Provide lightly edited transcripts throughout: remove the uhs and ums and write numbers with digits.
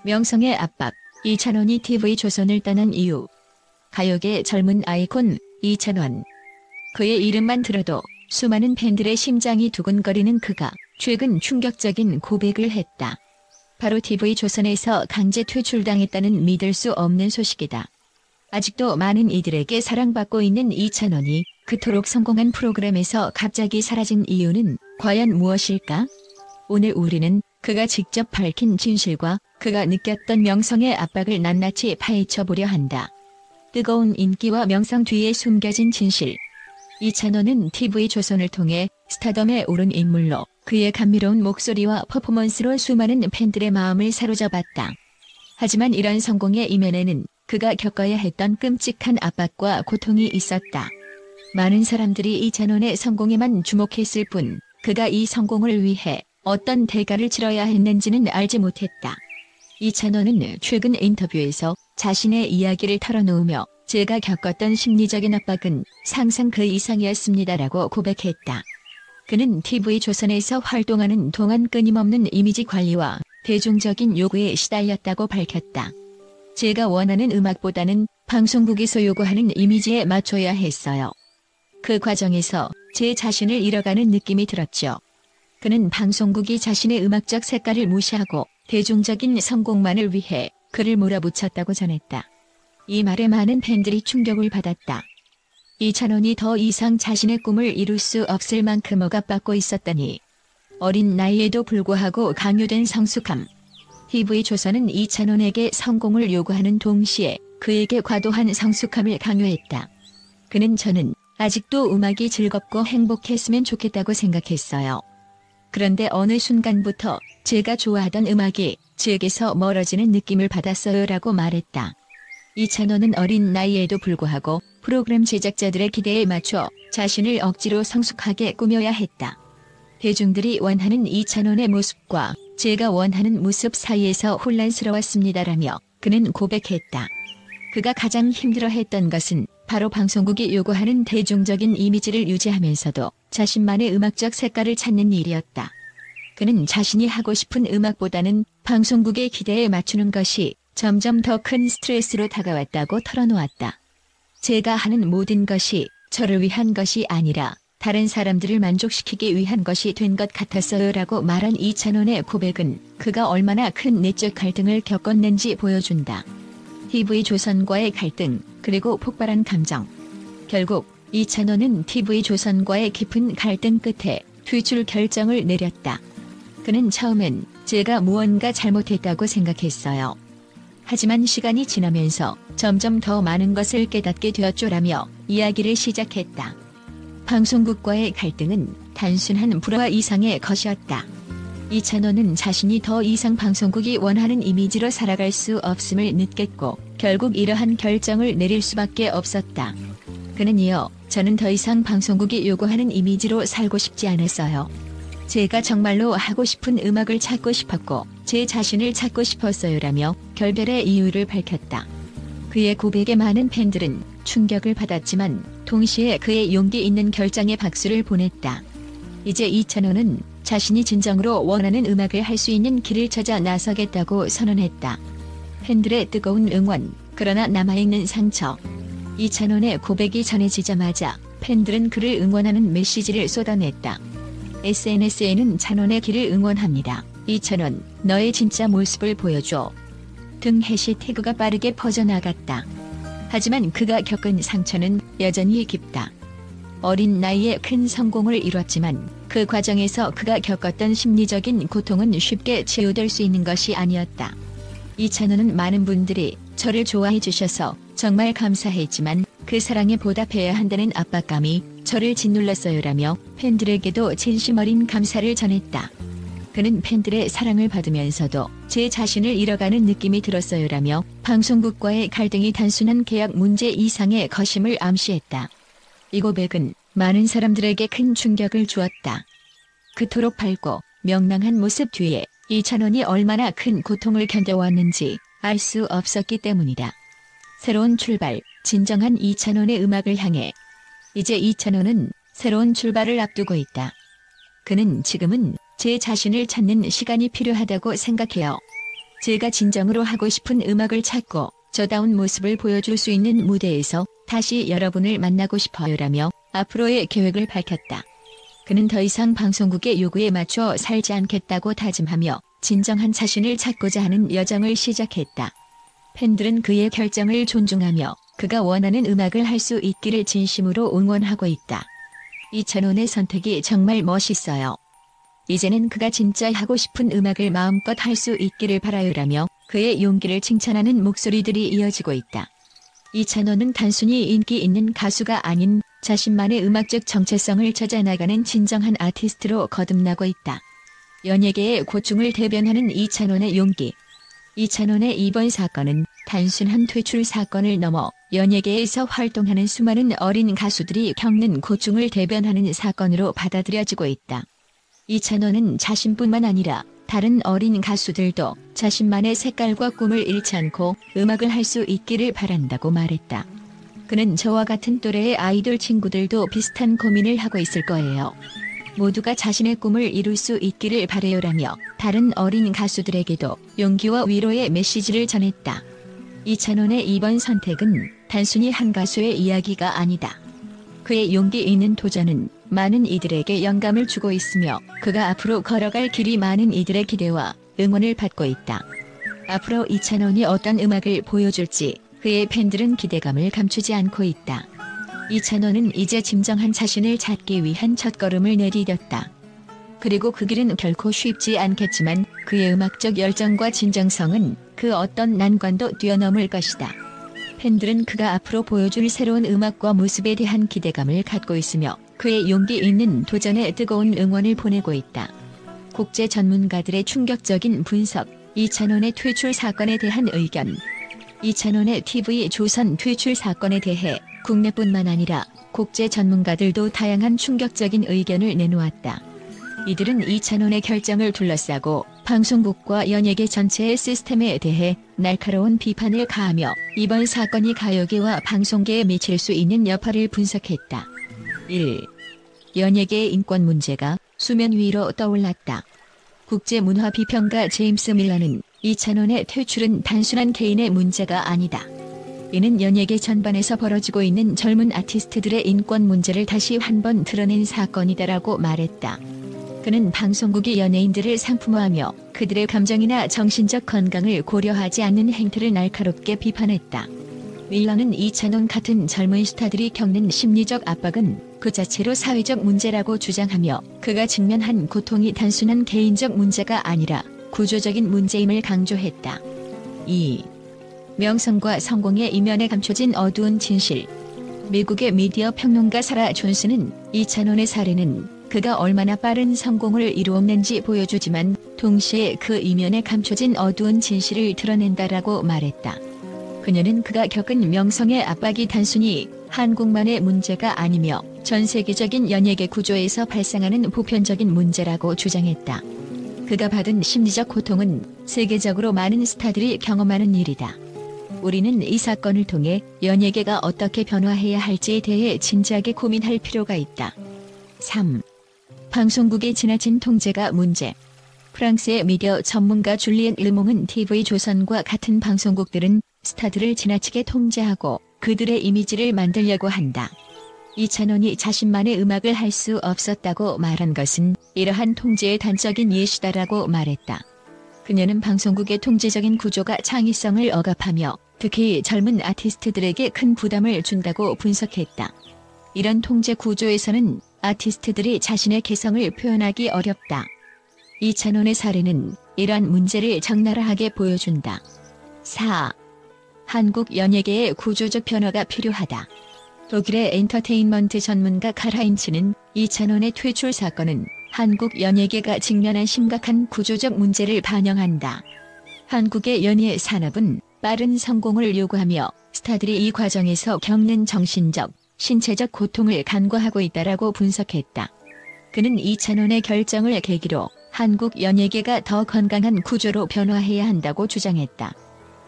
명성의 압박, 이찬원이 TV조선을 떠난 이유. 가요계 젊은 아이콘 이찬원. 그의 이름만 들어도 수많은 팬들의 심장이 두근거리는 그가 최근 충격적인 고백을 했다. 바로 TV조선에서 강제 퇴출당했다는 믿을 수 없는 소식이다. 아직도 많은 이들에게 사랑받고 있는 이찬원이 그토록 성공한 프로그램에서 갑자기 사라진 이유는 과연 무엇일까? 오늘 우리는 그가 직접 밝힌 진실과 그가 느꼈던 명성의 압박을 낱낱이 파헤쳐보려 한다. 뜨거운 인기와 명성 뒤에 숨겨진 진실. 이찬원은 TV조선을 통해 스타덤에 오른 인물로 그의 감미로운 목소리와 퍼포먼스로 수많은 팬들의 마음을 사로잡았다. 하지만 이런 성공의 이면에는 그가 겪어야 했던 끔찍한 압박과 고통이 있었다. 많은 사람들이 이찬원의 성공에만 주목했을 뿐 그가 이 성공을 위해 어떤 대가를 치러야 했는지는 알지 못했다. 이찬원은 최근 인터뷰에서 자신의 이야기를 털어놓으며 제가 겪었던 심리적인 압박은 상상 그 이상이었습니다라고 고백했다. 그는 TV조선에서 활동하는 동안 끊임없는 이미지 관리와 대중적인 요구에 시달렸다고 밝혔다. 제가 원하는 음악보다는 방송국에서 요구하는 이미지에 맞춰야 했어요. 그 과정에서 제 자신을 잃어가는 느낌이 들었죠. 그는 방송국이 자신의 음악적 색깔을 무시하고 대중적인 성공만을 위해 그를 몰아붙였다고 전했다. 이 말에 많은 팬들이 충격을 받았다. 이찬원이 더 이상 자신의 꿈을 이룰 수 없을 만큼 억압받고 있었다니. 어린 나이에도 불구하고 강요된 성숙함. TV조선은 이찬원에게 성공을 요구하는 동시에 그에게 과도한 성숙함을 강요했다. 그는 저는 아직도 음악이 즐겁고 행복했으면 좋겠다고 생각했어요. 그런데 어느 순간부터 제가 좋아하던 음악이 제게서 멀어지는 느낌을 받았어요 라고 말했다. 이찬원은 어린 나이에도 불구하고 프로그램 제작자들의 기대에 맞춰 자신을 억지로 성숙하게 꾸며야 했다. 대중들이 원하는 이찬원의 모습과 제가 원하는 모습 사이에서 혼란스러웠습니다라며 그는 고백했다. 그가 가장 힘들어했던 것은 바로 방송국이 요구하는 대중적인 이미지를 유지하면서도 자신만의 음악적 색깔을 찾는 일이었다. 그는 자신이 하고 싶은 음악보다는 방송국의 기대에 맞추는 것이 점점 더 큰 스트레스로 다가왔다고 털어놓았다. 제가 하는 모든 것이 저를 위한 것이 아니라 다른 사람들을 만족시키기 위한 것이 된 것 같았어요 라고 말한 이찬원의 고백은 그가 얼마나 큰 내적 갈등을 겪었는지 보여준다. TV조선과의 갈등, 그리고 폭발한 감정. 결국 이찬원은 TV조선과의 깊은 갈등 끝에 퇴출 결정을 내렸다. 그는 처음엔 제가 무언가 잘못했다고 생각했어요. 하지만 시간이 지나면서 점점 더 많은 것을 깨닫게 되었죠라며 이야기를 시작했다. 방송국과의 갈등은 단순한 불화 이상의 것이었다. 이찬원은 자신이 더 이상 방송국이 원하는 이미지로 살아갈 수 없음을 느꼈고 결국 이러한 결정을 내릴 수밖에 없었다. 그는 이어 저는 더 이상 방송국이 요구하는 이미지로 살고 싶지 않았어요. 제가 정말로 하고 싶은 음악을 찾고 싶었고 제 자신을 찾고 싶었어요라며 결별의 이유를 밝혔다. 그의 고백에 많은 팬들은 충격을 받았지만 동시에 그의 용기 있는 결정에 박수를 보냈다. 이제 이찬원은 자신이 진정으로 원하는 음악을 할 수 있는 길을 찾아 나서겠다고 선언했다. 팬들의 뜨거운 응원, 그러나 남아있는 상처. 이찬원의 고백이 전해지자마자 팬들은 그를 응원하는 메시지를 쏟아냈다. SNS에는 찬원의 길을 응원합니다. 이찬원, 너의 진짜 모습을 보여줘. 등 해시태그가 빠르게 퍼져나갔다. 하지만 그가 겪은 상처는 여전히 깊다. 어린 나이에 큰 성공을 이뤘지만 그 과정에서 그가 겪었던 심리적인 고통은 쉽게 치유될 수 있는 것이 아니었다. 이찬원은 많은 분들이 저를 좋아해 주셔서 정말 감사했지만 그 사랑에 보답해야 한다는 압박감이 저를 짓눌렀어요라며 팬들에게도 진심 어린 감사를 전했다. 그는 팬들의 사랑을 받으면서도 제 자신을 잃어가는 느낌이 들었어요라며 방송국과의 갈등이 단순한 계약 문제 이상의 것임을 암시했다. 이 고백은 많은 사람들에게 큰 충격을 주었다. 그토록 밝고 명랑한 모습 뒤에 이찬원이 얼마나 큰 고통을 견뎌왔는지 알 수 없었기 때문이다. 새로운 출발, 진정한 이찬원의 음악을 향해. 이제 이찬원은 새로운 출발을 앞두고 있다. 그는 지금은 제 자신을 찾는 시간이 필요하다고 생각해요. 제가 진정으로 하고 싶은 음악을 찾고 저다운 모습을 보여줄 수 있는 무대에서 다시 여러분을 만나고 싶어요라며 앞으로의 계획을 밝혔다. 그는 더 이상 방송국의 요구에 맞춰 살지 않겠다고 다짐하며 진정한 자신을 찾고자 하는 여정을 시작했다. 팬들은 그의 결정을 존중하며 그가 원하는 음악을 할 수 있기를 진심으로 응원하고 있다. 이찬원의 선택이 정말 멋있어요. 이제는 그가 진짜 하고 싶은 음악을 마음껏 할 수 있기를 바라요라며 그의 용기를 칭찬하는 목소리들이 이어지고 있다. 이찬원은 단순히 인기 있는 가수가 아닌 자신만의 음악적 정체성을 찾아나가는 진정한 아티스트로 거듭나고 있다. 연예계의 고충을 대변하는 이찬원의 용기. 이찬원의 이번 사건은 단순한 퇴출 사건을 넘어 연예계에서 활동하는 수많은 어린 가수들이 겪는 고충을 대변하는 사건으로 받아들여지고 있다. 이찬원은 자신뿐만 아니라 다른 어린 가수들도 자신만의 색깔과 꿈을 잃지 않고 음악을 할 수 있기를 바란다고 말했다. 그는 저와 같은 또래의 아이돌 친구들도 비슷한 고민을 하고 있을 거예요. 모두가 자신의 꿈을 이룰 수 있기를 바라요라며 다른 어린 가수들에게도 용기와 위로의 메시지를 전했다. 이찬원의 이번 선택은 단순히 한 가수의 이야기가 아니다. 그의 용기 있는 도전은 많은 이들에게 영감을 주고 있으며 그가 앞으로 걸어갈 길이 많은 이들의 기대와 응원을 받고 있다. 앞으로 이찬원이 어떤 음악을 보여줄지 그의 팬들은 기대감을 감추지 않고 있다. 이찬원은 이제 진정한 자신을 찾기 위한 첫걸음을 내디뎠다. 그리고 그 길은 결코 쉽지 않겠지만 그의 음악적 열정과 진정성은 그 어떤 난관도 뛰어넘을 것이다. 팬들은 그가 앞으로 보여줄 새로운 음악과 모습에 대한 기대감을 갖고 있으며 그의 용기 있는 도전에 뜨거운 응원을 보내고 있다. 국제 전문가들의 충격적인 분석, 이찬원의 퇴출 사건에 대한 의견. 이찬원의 TV조선 퇴출 사건에 대해 국내뿐만 아니라 국제 전문가들도 다양한 충격적인 의견을 내놓았다. 이들은 이찬원의 결정을 둘러싸고 방송국과 연예계 전체의 시스템에 대해 날카로운 비판을 가하며 이번 사건이 가요계와 방송계에 미칠 수 있는 여파를 분석했다. 1. 연예계의 인권 문제가 수면 위로 떠올랐다. 국제문화비평가 제임스 밀러는 이찬원의 퇴출은 단순한 개인의 문제가 아니다. 이는 연예계 전반에서 벌어지고 있는 젊은 아티스트들의 인권 문제를 다시 한번 드러낸 사건이다라고 말했다. 그는 방송국이 연예인들을 상품화하며 그들의 감정이나 정신적 건강을 고려하지 않는 행태를 날카롭게 비판했다. 밀러는 이찬원 같은 젊은 스타들이 겪는 심리적 압박은 그 자체로 사회적 문제라고 주장하며 그가 직면한 고통이 단순한 개인적 문제가 아니라 구조적인 문제임을 강조했다. 2. 명성과 성공의 이면에 감춰진 어두운 진실. 미국의 미디어 평론가 사라 존스는 이찬원의 사례는 그가 얼마나 빠른 성공을 이루었는지 보여주지만 동시에 그 이면에 감춰진 어두운 진실을 드러낸다라고 말했다. 그녀는 그가 겪은 명성의 압박이 단순히 한국만의 문제가 아니며 전 세계적인 연예계 구조에서 발생하는 보편적인 문제라고 주장했다. 그가 받은 심리적 고통은 세계적으로 많은 스타들이 경험하는 일이다. 우리는 이 사건을 통해 연예계가 어떻게 변화해야 할지에 대해 진지하게 고민할 필요가 있다. 3. 방송국의 지나친 통제가 문제. 프랑스의 미디어 전문가 줄리엔 르몽은 TV조선과 같은 방송국들은 스타들을 지나치게 통제하고 그들의 이미지를 만들려고 한다. 이찬원이 자신만의 음악을 할 수 없었다고 말한 것은 이러한 통제의 단적인 예시다라고 말했다. 그녀는 방송국의 통제적인 구조가 창의성을 억압하며 특히 젊은 아티스트들에게 큰 부담을 준다고 분석했다. 이런 통제 구조에서는 아티스트들이 자신의 개성을 표현하기 어렵다. 이찬원의 사례는 이러한 문제를 적나라하게 보여준다. 4. 한국 연예계의 구조적 변화가 필요하다. 독일의 엔터테인먼트 전문가 칼하인츠는 이찬원의 퇴출 사건은 한국 연예계가 직면한 심각한 구조적 문제를 반영한다. 한국의 연예 산업은 빠른 성공을 요구하며 스타들이 이 과정에서 겪는 정신적, 신체적 고통을 간과하고 있다라고 분석했다. 그는 이찬원의 결정을 계기로 한국 연예계가 더 건강한 구조로 변화해야 한다고 주장했다.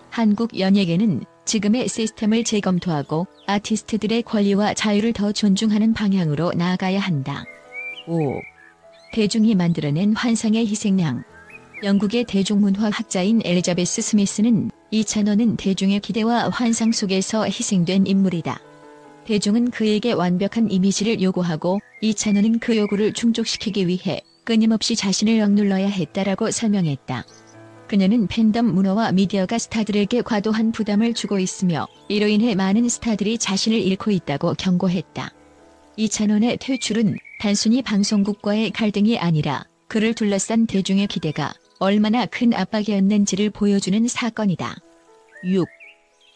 한국 연예계는 지금의 시스템을 재검토하고 아티스트들의 권리와 자유를 더 존중하는 방향으로 나아가야 한다. 5. 대중이 만들어낸 환상의 희생양. 영국의 대중문화학자인 엘리자베스 스미스는 이찬원은 대중의 기대와 환상 속에서 희생된 인물이다. 대중은 그에게 완벽한 이미지를 요구하고 이찬원은 그 요구를 충족시키기 위해 끊임없이 자신을 억눌러야 했다라고 설명했다. 그녀는 팬덤 문화와 미디어가 스타들에게 과도한 부담을 주고 있으며 이로 인해 많은 스타들이 자신을 잃고 있다고 경고했다. 이찬원의 퇴출은 단순히 방송국과의 갈등이 아니라 그를 둘러싼 대중의 기대가 얼마나 큰 압박이었는지를 보여주는 사건이다. 6.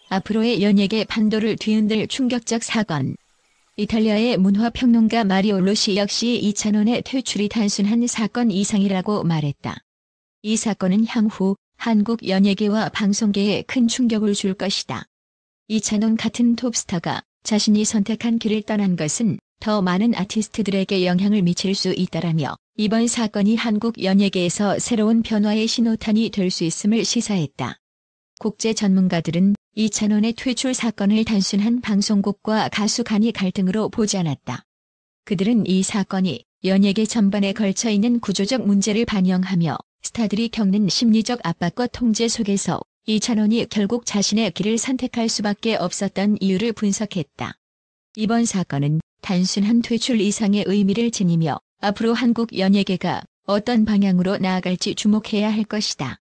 앞으로의 연예계 판도를 뒤흔들 충격적 사건. 이탈리아의 문화평론가 마리오 로시 역시 이찬원의 퇴출이 단순한 사건 이상이라고 말했다. 이 사건은 향후 한국 연예계와 방송계에 큰 충격을 줄 것이다. 이찬원 같은 톱스타가 자신이 선택한 길을 떠난 것은 더 많은 아티스트들에게 영향을 미칠 수 있다라며 이번 사건이 한국 연예계에서 새로운 변화의 신호탄이 될 수 있음을 시사했다. 국제 전문가들은 이찬원의 퇴출 사건을 단순한 방송국과 가수 간의 갈등으로 보지 않았다. 그들은 이 사건이 연예계 전반에 걸쳐 있는 구조적 문제를 반영하며 스타들이 겪는 심리적 압박과 통제 속에서 이찬원이 결국 자신의 길을 선택할 수밖에 없었던 이유를 분석했다. 이번 사건은 단순한 퇴출 이상의 의미를 지니며 앞으로 한국 연예계가 어떤 방향으로 나아갈지 주목해야 할 것이다.